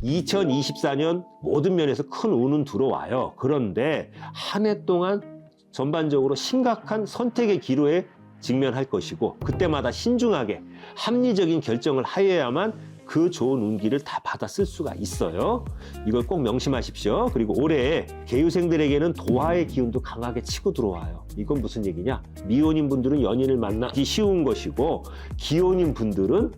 2024년 모든 면에서 큰 운은 들어와요. 그런데 한 해 동안 전반적으로 심각한 선택의 기로에 직면할 것이고, 그때마다 신중하게 합리적인 결정을 하여야만 그 좋은 운기를 다 받아 쓸 수가 있어요. 이걸 꼭 명심하십시오. 그리고 올해 개유생들에게는 도화의 기운도 강하게 치고 들어와요. 이건 무슨 얘기냐? 미혼인 분들은 연인을 만나기 쉬운 것이고, 기혼인 분들은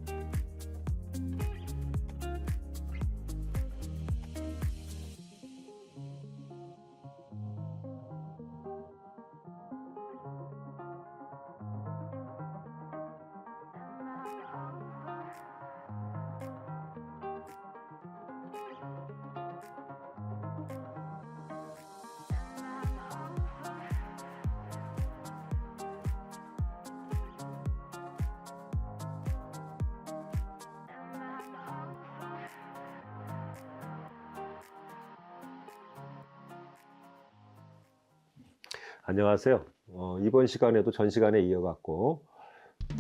안녕하세요. 이번 시간에도 전 시간에 이어갖고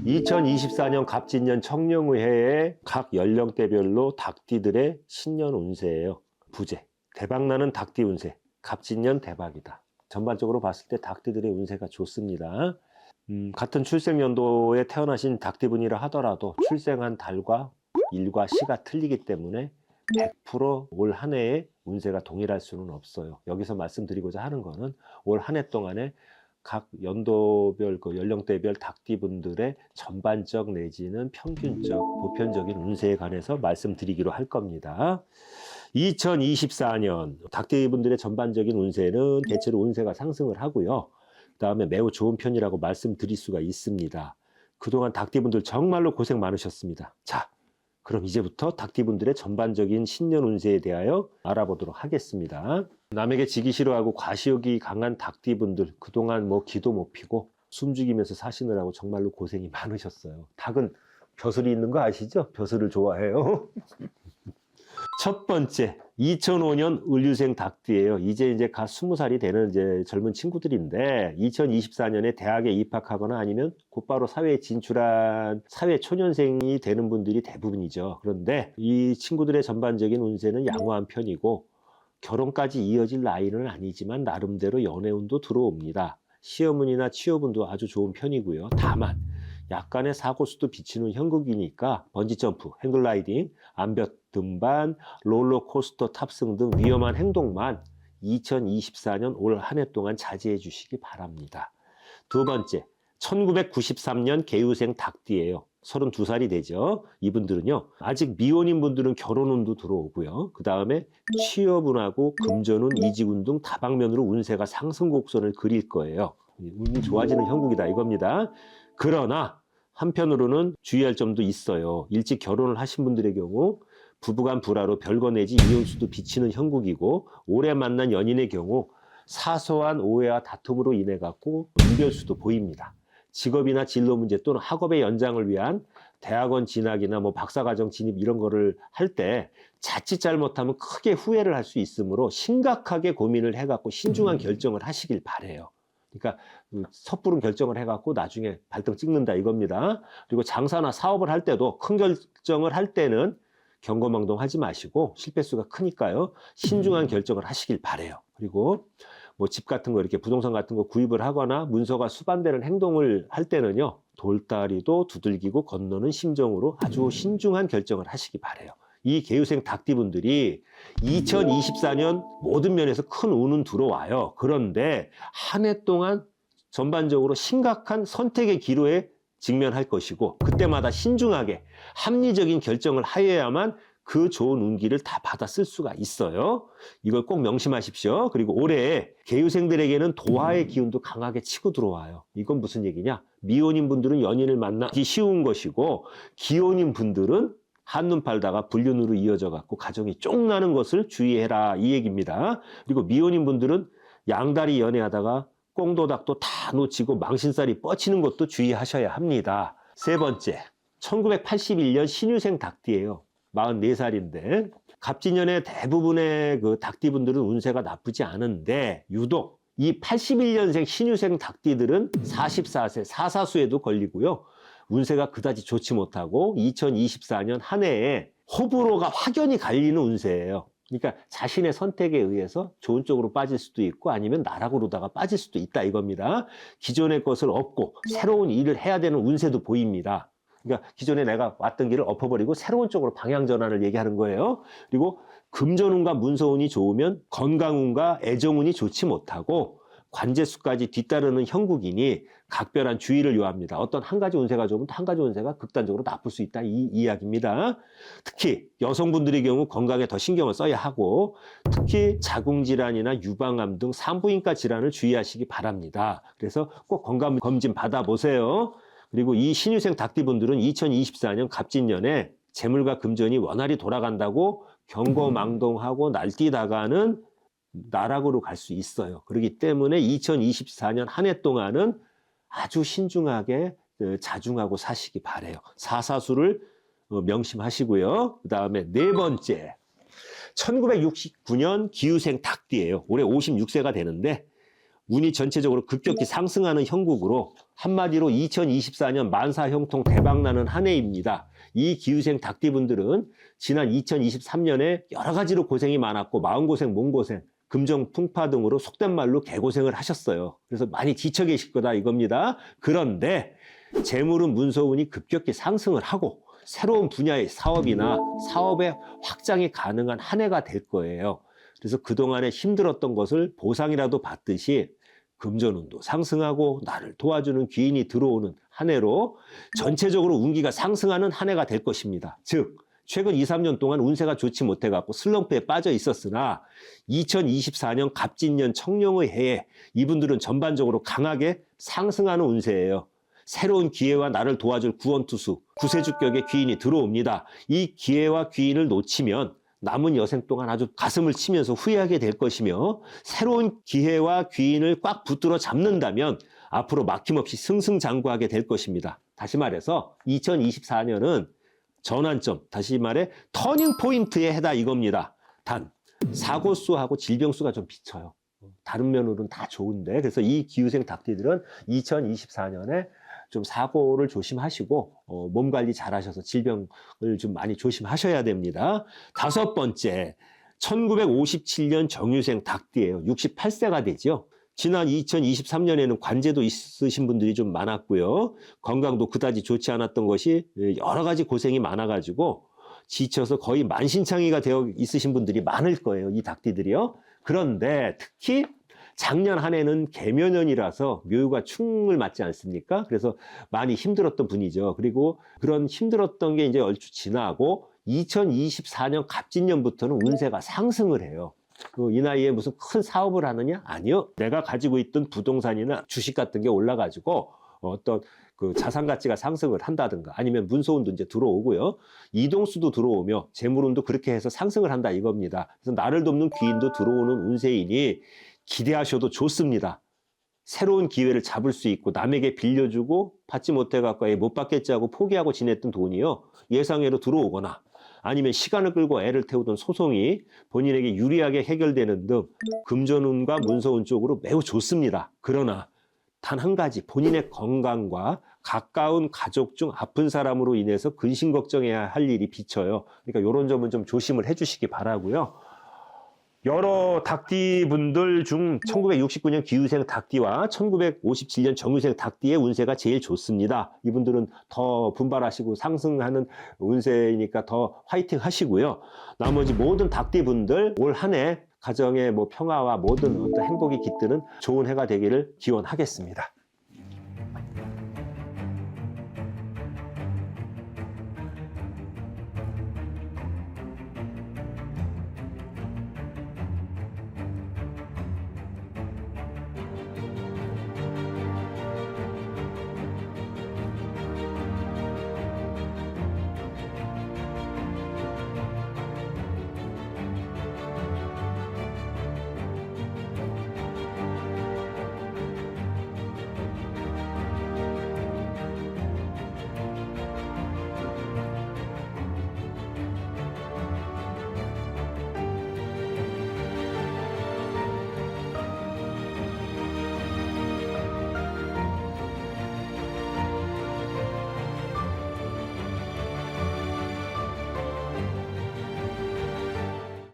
2024년 갑진년 청룡의해의 각 연령대별로 닭띠들의 신년 운세예요. 부제, 대박나는 닭띠 운세, 갑진년 대박이다. 전반적으로 봤을 때 닭띠들의 운세가 좋습니다. 같은 출생연도에 태어나신 닭띠분이라 하더라도 출생한 달과 일과 시가 틀리기 때문에 100% 올 한 해의 운세가 동일할 수는 없어요. 여기서 말씀드리고자 하는 거는 올 한 해 동안에 각 연도별, 연령대별 닭띠분들의 전반적 내지는 평균적, 보편적인 운세에 관해서 말씀드리기로 할 겁니다. 2024년 닭띠분들의 전반적인 운세는 대체로 운세가 상승을 하고요. 그 다음에 매우 좋은 편이라고 말씀드릴 수가 있습니다. 그동안 닭띠분들 정말로 고생 많으셨습니다. 자, 그럼 이제부터 닭띠분들의 전반적인 신년 운세에 대하여 알아보도록 하겠습니다. 남에게 지기 싫어하고 과시욕이 강한 닭띠분들, 그동안 기도 못 피고 숨죽이면서 사시느라고 정말로 고생이 많으셨어요. 닭은 벼슬이 있는 거 아시죠? 벼슬을 좋아해요. 첫 번째, 2005년 을류생 닭띠예요. 이제 갓 20살이 되는 젊은 친구들인데, 2024년에 대학에 입학하거나 아니면 곧바로 사회에 진출한 사회 초년생이 되는 분들이 대부분이죠. 그런데 이 친구들의 전반적인 운세는 양호한 편이고, 결혼까지 이어질 나이는 아니지만 나름대로 연애운도 들어옵니다. 시험운이나 취업운도 아주 좋은 편이고요. 다만 약간의 사고수도 비치는 형국이니까 번지점프, 행글라이딩, 암벽 등반, 롤러코스터 탑승 등 위험한 행동만 2024년 올 한 해 동안 자제해 주시기 바랍니다. 두 번째, 1993년 개유생 닭띠예요. 32살이 되죠. 이분들은요, 아직 미혼인 분들은 결혼운도 들어오고요. 그 다음에 취업운하고 금전운, 이직운 등 다방면으로 운세가 상승 곡선을 그릴 거예요. 운이 좋아지는 형국이다 이겁니다. 그러나 한편으로는 주의할 점도 있어요. 일찍 결혼을 하신 분들의 경우 부부간 불화로 별거 내지 이혼수도 비치는 형국이고, 오래 만난 연인의 경우 사소한 오해와 다툼으로 인해 갖고 이별수도 보입니다. 직업이나 진로 문제 또는 학업의 연장을 위한 대학원 진학이나 박사과정 진입 이런 거를 할 때 자칫 잘못하면 크게 후회를 할 수 있으므로 심각하게 고민을 해갖고 신중한 결정을 하시길 바래요. 그러니까 섣부른 결정을 해갖고 나중에 발등 찍는다 이겁니다. 그리고 장사나 사업을 할 때도 큰 결정을 할 때는 경거망동하지 마시고, 실패수가 크니까요, 신중한 결정을 하시길 바래요. 그리고 집 같은 거, 이렇게 부동산 같은 거 구입을 하거나 문서가 수반되는 행동을 할 때는요, 돌다리도 두들기고 건너는 심정으로 아주 신중한 결정을 하시기 바래요. 이 개유생 닭띠분들이 2024년 모든 면에서 큰 운은 들어와요. 그런데 한 해 동안 전반적으로 심각한 선택의 기로에 직면할 것이고, 그때마다 신중하게 합리적인 결정을 하여야만 그 좋은 운기를 다 받아 쓸 수가 있어요. 이걸 꼭 명심하십시오. 그리고 올해 개유생들에게는 도화의 기운도 강하게 치고 들어와요. 이건 무슨 얘기냐? 미혼인 분들은 연인을 만나기 쉬운 것이고, 기혼인 분들은 한눈 팔다가 불륜으로 이어져 갖고 가정이 쫑나는 것을 주의해라 이 얘기입니다. 그리고 미혼인 분들은 양다리 연애하다가 꽁도닭도 다 놓치고 망신살이 뻗치는 것도 주의하셔야 합니다. 세 번째, 1981년 신유생 닭띠예요. 44살인데 갑진년의 대부분의 닭띠분들은 운세가 나쁘지 않은데, 유독 이 81년생 신유생 닭띠들은 44세 사사수에도 걸리고요, 운세가 그다지 좋지 못하고 2024년 한 해에 호불호가 확연히 갈리는 운세예요. 그러니까 자신의 선택에 의해서 좋은 쪽으로 빠질 수도 있고 아니면 나락으로다가 빠질 수도 있다 이겁니다. 기존의 것을 업고 새로운 일을 해야 되는 운세도 보입니다. 그러니까 기존에 내가 왔던 길을 엎어버리고 새로운 쪽으로 방향 전환을 얘기하는 거예요. 그리고 금전운과 문서운이 좋으면 건강운과 애정운이 좋지 못하고 관제수까지 뒤따르는 형국이니 각별한 주의를 요합니다. 어떤 한 가지 운세가 좋으면 한 가지 운세가 극단적으로 나쁠 수 있다 이 이야기입니다. 특히 여성분들의 경우 건강에 더 신경을 써야 하고 특히 자궁질환이나 유방암 등 산부인과 질환을 주의하시기 바랍니다. 그래서 꼭 건강검진 받아보세요. 그리고 이 신유생 닭띠분들은 2024년 갑진년에 재물과 금전이 원활히 돌아간다고 경거망동하고 날뛰다가는 나락으로 갈 수 있어요. 그렇기 때문에 2024년 한 해 동안은 아주 신중하게 자중하고 사시기 바래요. 사사수를 명심하시고요. 그 다음에 네 번째, 1969년 기후생 닭띠예요. 올해 56세가 되는데 운이 전체적으로 급격히 상승하는 형국으로 한마디로 2024년 만사형통 대박나는 한 해입니다. 이 기후생 닭띠분들은 지난 2023년에 여러 가지로 고생이 많았고 마음고생, 몸고생, 금정 풍파 등으로 속된 말로 개고생을 하셨어요. 그래서 많이 지쳐 계실 거다 이겁니다. 그런데 재물은 문서운이 급격히 상승을 하고 새로운 분야의 사업이나 사업의 확장이 가능한 한 해가 될 거예요. 그래서 그동안에 힘들었던 것을 보상이라도 받듯이 금전운도 상승하고 나를 도와주는 귀인이 들어오는 한 해로 전체적으로 운기가 상승하는 한 해가 될 것입니다. 즉 최근 2, 3년 동안 운세가 좋지 못해갖고 슬럼프에 빠져 있었으나 2024년 갑진년 청룡의 해에 이분들은 전반적으로 강하게 상승하는 운세예요. 새로운 기회와 나를 도와줄 구원투수, 구세주격의 귀인이 들어옵니다. 이 기회와 귀인을 놓치면 남은 여생 동안 아주 가슴을 치면서 후회하게 될 것이며 새로운 기회와 귀인을 꽉 붙들어 잡는다면 앞으로 막힘없이 승승장구하게 될 것입니다. 다시 말해서 2024년은 전환점, 다시 말해 터닝 포인트의 해다 이겁니다. 단 사고수하고 질병수가 좀 비쳐요. 다른 면으로는 다 좋은데 그래서 이 기후생 닭띠들은 2024년에 좀 사고를 조심하시고 몸 관리 잘 하셔서 질병을 좀 많이 조심하셔야 됩니다. 다섯 번째, 1957년 정유생 닭띠예요. 68세가 되죠. 지난 2023년에는 관제도 있으신 분들이 좀 많았고요. 건강도 그다지 좋지 않았던 것이 여러 가지 고생이 많아가지고 지쳐서 거의 만신창이가 되어 있으신 분들이 많을 거예요. 이 닭띠들이요. 그런데 특히 작년 한 해는 개묘년이라서 묘유가 충을 맞지 않습니까? 그래서 많이 힘들었던 분이죠. 그리고 그런 힘들었던 게 이제 얼추 지나고 2024년 갑진년부터는 운세가 상승을 해요. 이 나이에 무슨 큰 사업을 하느냐? 아니요. 내가 가지고 있던 부동산이나 주식 같은 게 올라가지고 어떤 그 자산 가치가 상승을 한다든가 아니면 문서운도 이제 들어오고요. 이동수도 들어오며 재물운도 그렇게 해서 상승을 한다 이겁니다. 그래서 나를 돕는 귀인도 들어오는 운세이니 기대하셔도 좋습니다. 새로운 기회를 잡을 수 있고 남에게 빌려주고 받지 못해갖고 못 받겠지 하고 포기하고 지냈던 돈이요. 예상외로 들어오거나 아니면 시간을 끌고 애를 태우던 소송이 본인에게 유리하게 해결되는 등 금전운과 문서운 쪽으로 매우 좋습니다. 그러나 단 한 가지 본인의 건강과 가까운 가족 중 아픈 사람으로 인해서 근심 걱정해야 할 일이 비쳐요. 그러니까 이런 점은 좀 조심을 해주시기 바라고요. 여러 닭띠 분들 중 1969년 기후생 닭띠와 1957년 정유생 닭띠의 운세가 제일 좋습니다. 이분들은 더 분발하시고 상승하는 운세이니까 더 화이팅 하시고요. 나머지 모든 닭띠 분들 올 한 해 가정의 평화와 모든 어떤 행복이 깃드는 좋은 해가 되기를 기원하겠습니다.